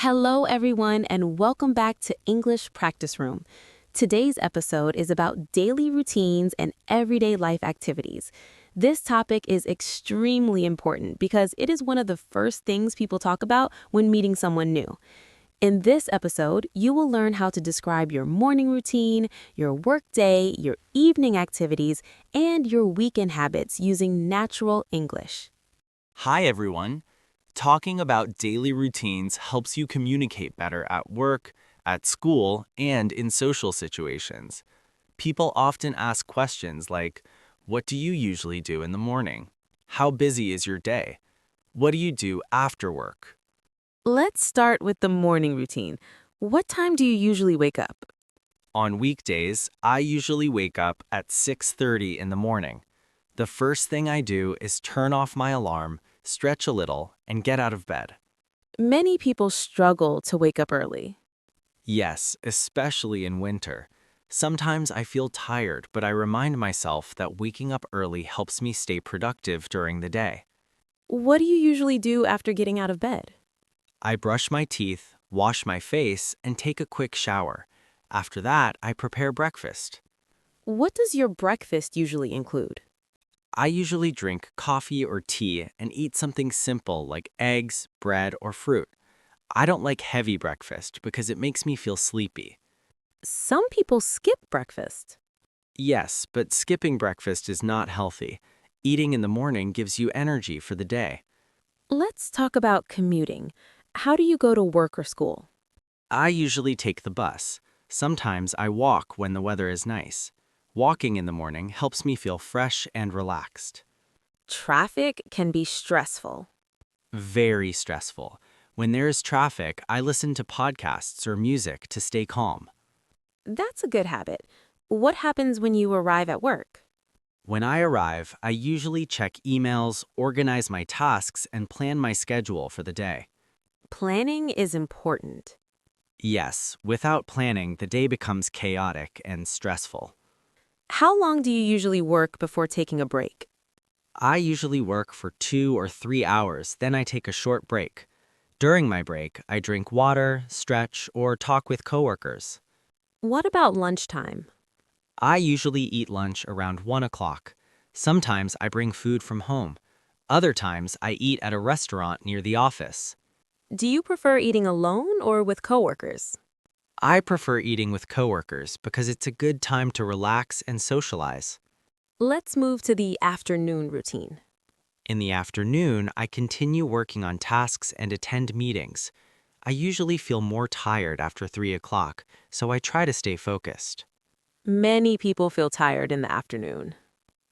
Hello, everyone, and welcome back to English Practice Room. Today's episode is about daily routines and everyday life activities. This topic is extremely important because it is one of the first things people talk about when meeting someone new. In this episode, you will learn how to describe your morning routine, your workday, your evening activities, and your weekend habits using natural English. Hi, everyone. Talking about daily routines helps you communicate better at work, at school, and in social situations. People often ask questions like, what do you usually do in the morning? How busy is your day? What do you do after work? Let's start with the morning routine. What time do you usually wake up? On weekdays, I usually wake up at 6:30 in the morning. The first thing I do is turn off my alarm, stretch a little, and get out of bed. Many people struggle to wake up early. Yes, especially in winter. Sometimes I feel tired, but I remind myself that waking up early helps me stay productive during the day. What do you usually do after getting out of bed? I brush my teeth, wash my face, and take a quick shower. After that, I prepare breakfast. What does your breakfast usually include? I usually drink coffee or tea and eat something simple like eggs, bread, or fruit. I don't like heavy breakfast because it makes me feel sleepy. Some people skip breakfast. Yes, but skipping breakfast is not healthy. Eating in the morning gives you energy for the day. Let's talk about commuting. How do you go to work or school? I usually take the bus. Sometimes I walk when the weather is nice. Walking in the morning helps me feel fresh and relaxed. Traffic can be stressful. Very stressful. When there is traffic, I listen to podcasts or music to stay calm. That's a good habit. What happens when you arrive at work? When I arrive, I usually check emails, organize my tasks, and plan my schedule for the day. Planning is important. Yes, without planning, the day becomes chaotic and stressful. How long do you usually work before taking a break? I usually work for 2 or 3 hours, then I take a short break. During my break, I drink water, stretch, or talk with coworkers. What about lunchtime? I usually eat lunch around 1 o'clock. Sometimes I bring food from home. Other times I eat at a restaurant near the office. Do you prefer eating alone or with coworkers? I prefer eating with coworkers because it's a good time to relax and socialize. Let's move to the afternoon routine. In the afternoon, I continue working on tasks and attend meetings. I usually feel more tired after 3 o'clock, so I try to stay focused. Many people feel tired in the afternoon.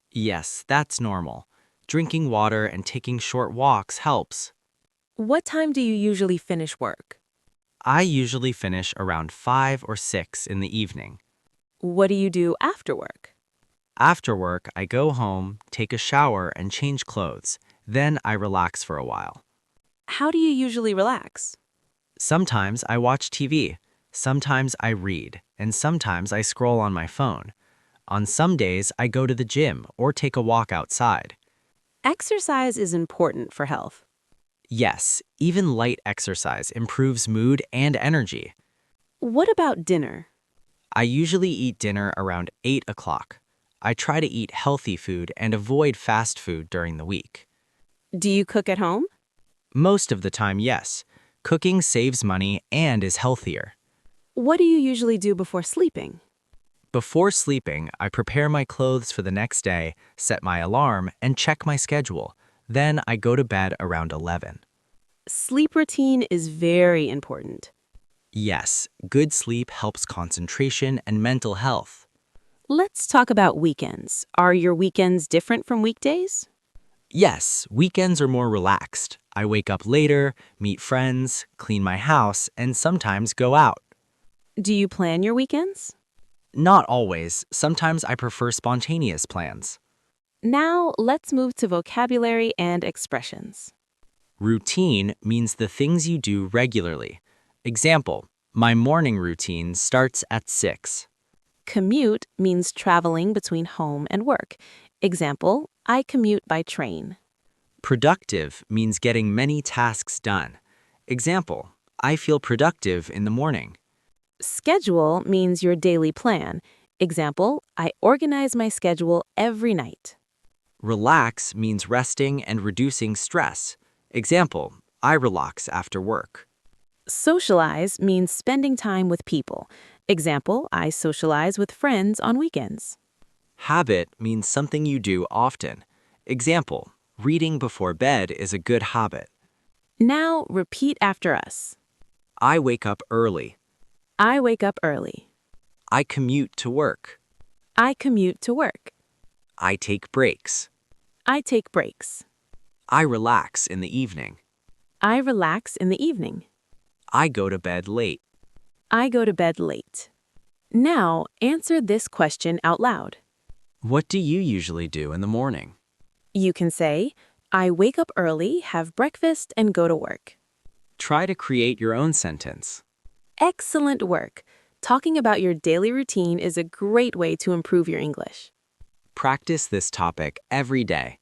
Yes, that's normal. Drinking water and taking short walks helps. What time do you usually finish work? I usually finish around 5 or 6 in the evening. What do you do after work? After work, I go home, take a shower, and change clothes. Then I relax for a while. How do you usually relax? Sometimes I watch TV, sometimes I read, and sometimes I scroll on my phone. On some days, I go to the gym or take a walk outside. Exercise is important for health. Yes, even light exercise improves mood and energy. What about dinner? I usually eat dinner around 8 o'clock. I try to eat healthy food and avoid fast food during the week. Do you cook at home? Most of the time, yes. Cooking saves money and is healthier. What do you usually do before sleeping? Before sleeping, I prepare my clothes for the next day, set my alarm, and check my schedule. Then I go to bed around 11. Sleep routine is very important. Yes, good sleep helps concentration and mental health. Let's talk about weekends. Are your weekends different from weekdays? Yes, weekends are more relaxed. I wake up later, meet friends, clean my house, and sometimes go out. Do you plan your weekends? Not always. Sometimes I prefer spontaneous plans. Now, let's move to vocabulary and expressions. Routine means the things you do regularly. Example, my morning routine starts at 6. Commute means traveling between home and work. Example, I commute by train. Productive means getting many tasks done. Example, I feel productive in the morning. Schedule means your daily plan. Example, I organize my schedule every night. Relax means resting and reducing stress. Example, I relax after work. Socialize means spending time with people. Example, I socialize with friends on weekends. Habit means something you do often. Example, reading before bed is a good habit. Now repeat after us. I wake up early. I wake up early. I commute to work. I commute to work. I take breaks. I take breaks. I relax in the evening. I relax in the evening. I go to bed late. I go to bed late. Now answer this question out loud. What do you usually do in the morning? You can say, I wake up early, have breakfast, and go to work. Try to create your own sentence. Excellent work. Talking about your daily routine is a great way to improve your English. Practice this topic every day.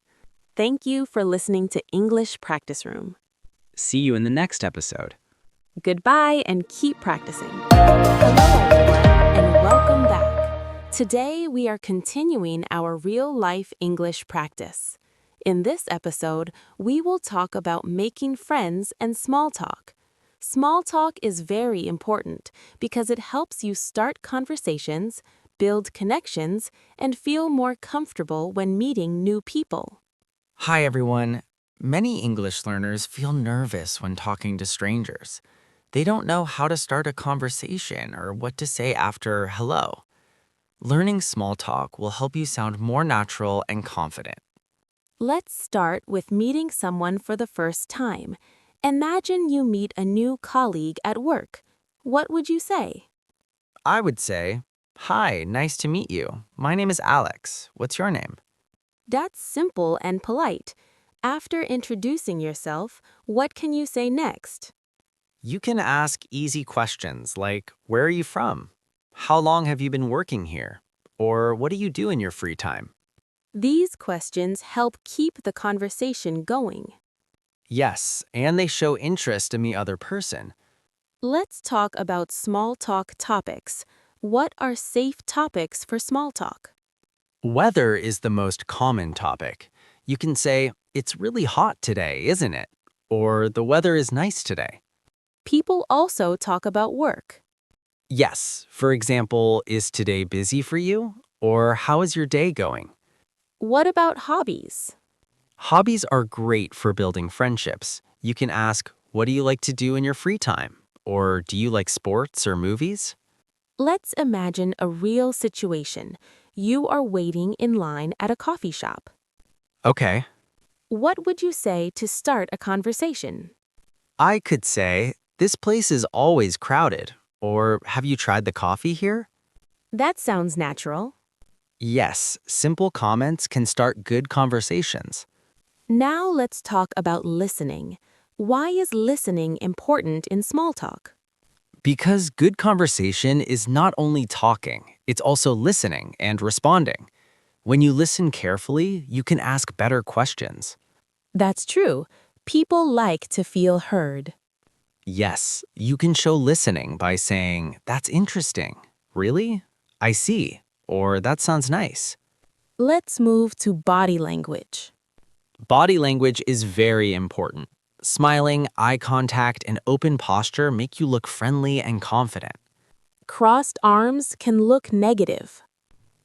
Thank you for listening to English Practice Room. See you in the next episode. Goodbye and keep practicing. Hello, everyone, and welcome back. Today, we are continuing our real-life English practice. In this episode, we will talk about making friends and small talk. Small talk is very important because it helps you start conversations, build connections, and feel more comfortable when meeting new people. Hi, everyone. Many English learners feel nervous when talking to strangers. They don't know how to start a conversation or what to say after hello. Learning small talk will help you sound more natural and confident. Let's start with meeting someone for the first time. Imagine you meet a new colleague at work. What would you say? I would say, "Hi, nice to meet you. My name is Alex. What's your name?" That's simple and polite. After introducing yourself, what can you say next? You can ask easy questions like, "Where are you from? How long have you been working here?" Or, "What do you do in your free time?" These questions help keep the conversation going. Yes, and they show interest in the other person. Let's talk about small talk topics. What are safe topics for small talk? Weather is the most common topic. You can say, "It's really hot today, isn't it?" Or, "The weather is nice today." People also talk about work. Yes, for example, "Is today busy for you?" Or, "How is your day going?" What about hobbies? Hobbies are great for building friendships. You can ask, "What do you like to do in your free time?" Or, "Do you like sports or movies?" Let's imagine a real situation. You are waiting in line at a coffee shop. Okay. What would you say to start a conversation? I could say, "This place is always crowded." Or, "Have you tried the coffee here?" That sounds natural. Yes, simple comments can start good conversations. Now let's talk about listening. Why is listening important in small talk? Because good conversation is not only talking, it's also listening and responding. When you listen carefully, you can ask better questions. That's true. People like to feel heard. Yes, you can show listening by saying, "That's interesting." "Really? I see." Or, "That sounds nice." Let's move to body language. Body language is very important. Smiling, eye contact, and open posture make you look friendly and confident. Crossed arms can look negative.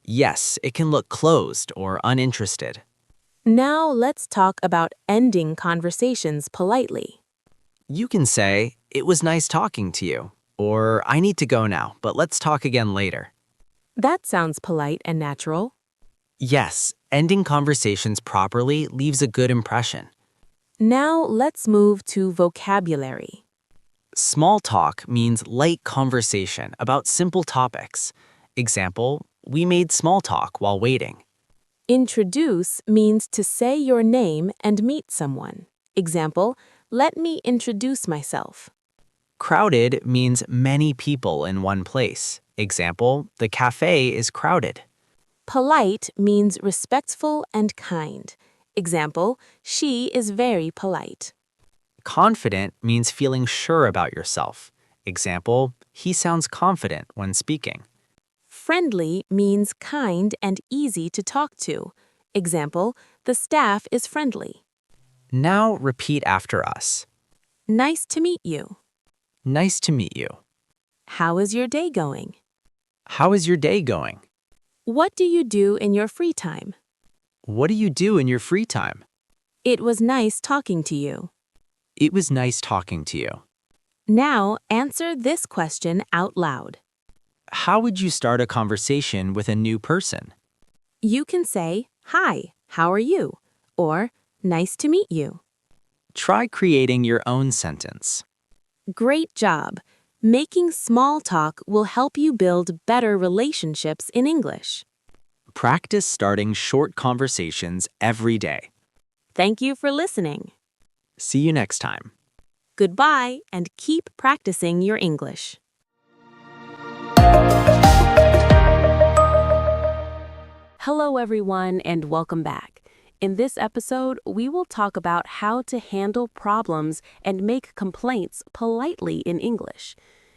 Yes, it can look closed or uninterested. Now let's talk about ending conversations politely. You can say, "It was nice talking to you." Or, "I need to go now, but let's talk again later." That sounds polite and natural. Yes, ending conversations properly leaves a good impression. Now let's move to vocabulary. Small talk means light conversation about simple topics. Example, "We made small talk while waiting." Introduce means to say your name and meet someone. Example, let me introduce myself. Crowded means many people in one place. Example, "The cafe is crowded." Polite means respectful and kind. Example, she is very polite. Confident means feeling sure about yourself. Example, he sounds confident when speaking. Friendly means kind and easy to talk to. Example, the staff is friendly. Now repeat after us. Nice to meet you. Nice to meet you. How is your day going? How is your day going? What do you do in your free time? What do you do in your free time? It was nice talking to you. It was nice talking to you. Now answer this question out loud. How would you start a conversation with a new person? You can say, "Hi, how are you?" or "Nice to meet you." Try creating your own sentence. Great job! Making small talk will help you build better relationships in English. Practice starting short conversations every day. Thank you for listening. See you next time. Goodbye, and keep practicing your English. Hello, everyone, and welcome back. In this episode, we will talk about how to handle problems and make complaints politely in English.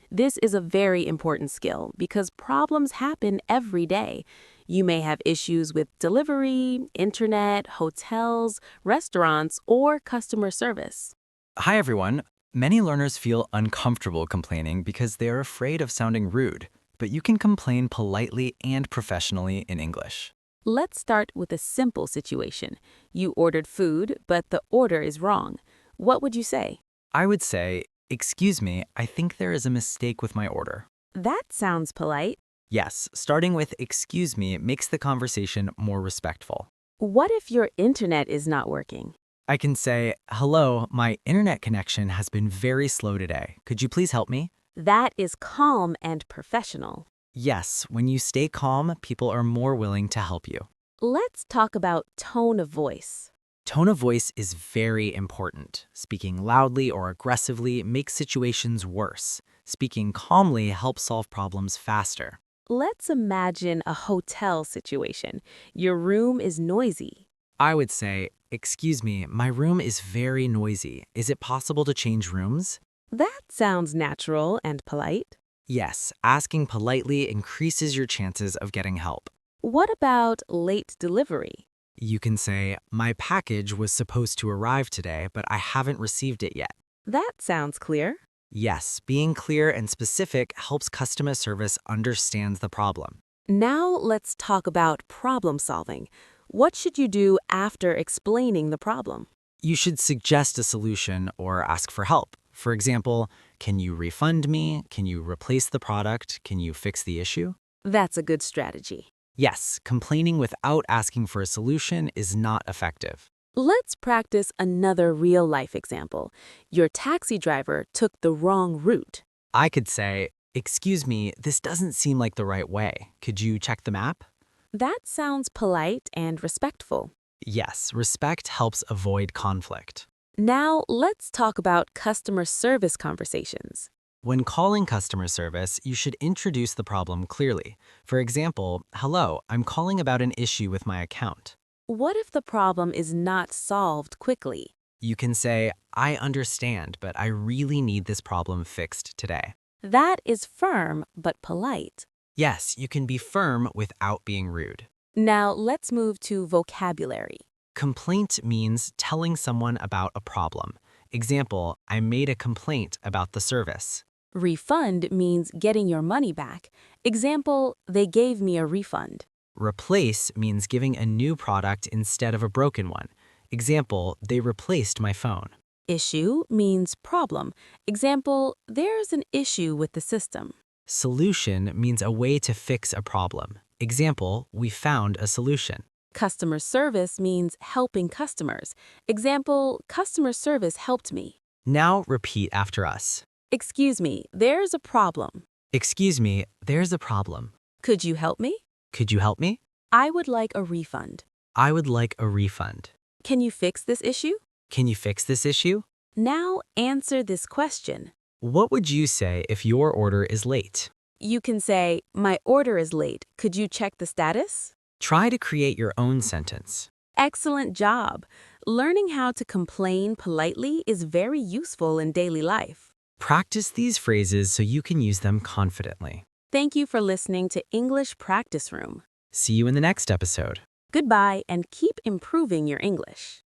This is a very important skill because problems happen every day. You may have issues with delivery, internet, hotels, restaurants, or customer service. Hi, everyone. Many learners feel uncomfortable complaining because they are afraid of sounding rude, but you can complain politely and professionally in English. Let's start with a simple situation. You ordered food, but the order is wrong. What would you say? I would say, "Excuse me, I think there is a mistake with my order." That sounds polite. Yes, starting with "excuse me" makes the conversation more respectful. What if your internet is not working? I can say, "Hello, my internet connection has been very slow today. Could you please help me?" That is calm and professional. Yes, when you stay calm, people are more willing to help you. Let's talk about tone of voice. Tone of voice is very important. Speaking loudly or aggressively makes situations worse. Speaking calmly helps solve problems faster. Let's imagine a hotel situation. Your room is noisy. I would say, "Excuse me, my room is very noisy. Is it possible to change rooms?" That sounds natural and polite. Yes, asking politely increases your chances of getting help. What about late delivery? You can say, "My package was supposed to arrive today, but I haven't received it yet." That sounds clear. Yes, being clear and specific helps customer service understands the problem. Now let's talk about problem solving. What should you do after explaining the problem? You should suggest a solution or ask for help. For example, "Can you refund me? Can you replace the product? Can you fix the issue?" That's a good strategy. Yes, complaining without asking for a solution is not effective. Let's practice another real-life example. Your taxi driver took the wrong route. I could say, "Excuse me, this doesn't seem like the right way. Could you check the map?" That sounds polite and respectful. Yes, respect helps avoid conflict. Now let's talk about customer service conversations. When calling customer service, you should introduce the problem clearly. For example, "Hello, I'm calling about an issue with my account." What if the problem is not solved quickly? You can say, "I understand, but I really need this problem fixed today." That is firm but polite. Yes, you can be firm without being rude. Now let's move to vocabulary. Complaint means telling someone about a problem. Example, "I made a complaint about the service." Refund means getting your money back. Example, they gave me a refund. Replace means giving a new product instead of a broken one. Example, "They replaced my phone." Issue means problem. Example, there's an issue with the system. Solution means a way to fix a problem. Example, "We found a solution." Customer service means helping customers. Example, customer service helped me. Now repeat after us. Excuse me, there's a problem. "Excuse me, there's a problem. Could you help me? Could you help me?" I would like a refund. "I would like a refund." Can you fix this issue? "Can you fix this issue?" Now answer this question. What would you say if your order is late? You can say, my order is late. Could you check the status? Try to create your own sentence. Excellent job. Learning how to complain politely is very useful in daily life. Practice these phrases so you can use them confidently. Thank you for listening to English Practice Room. See you in the next episode. Goodbye and keep improving your English.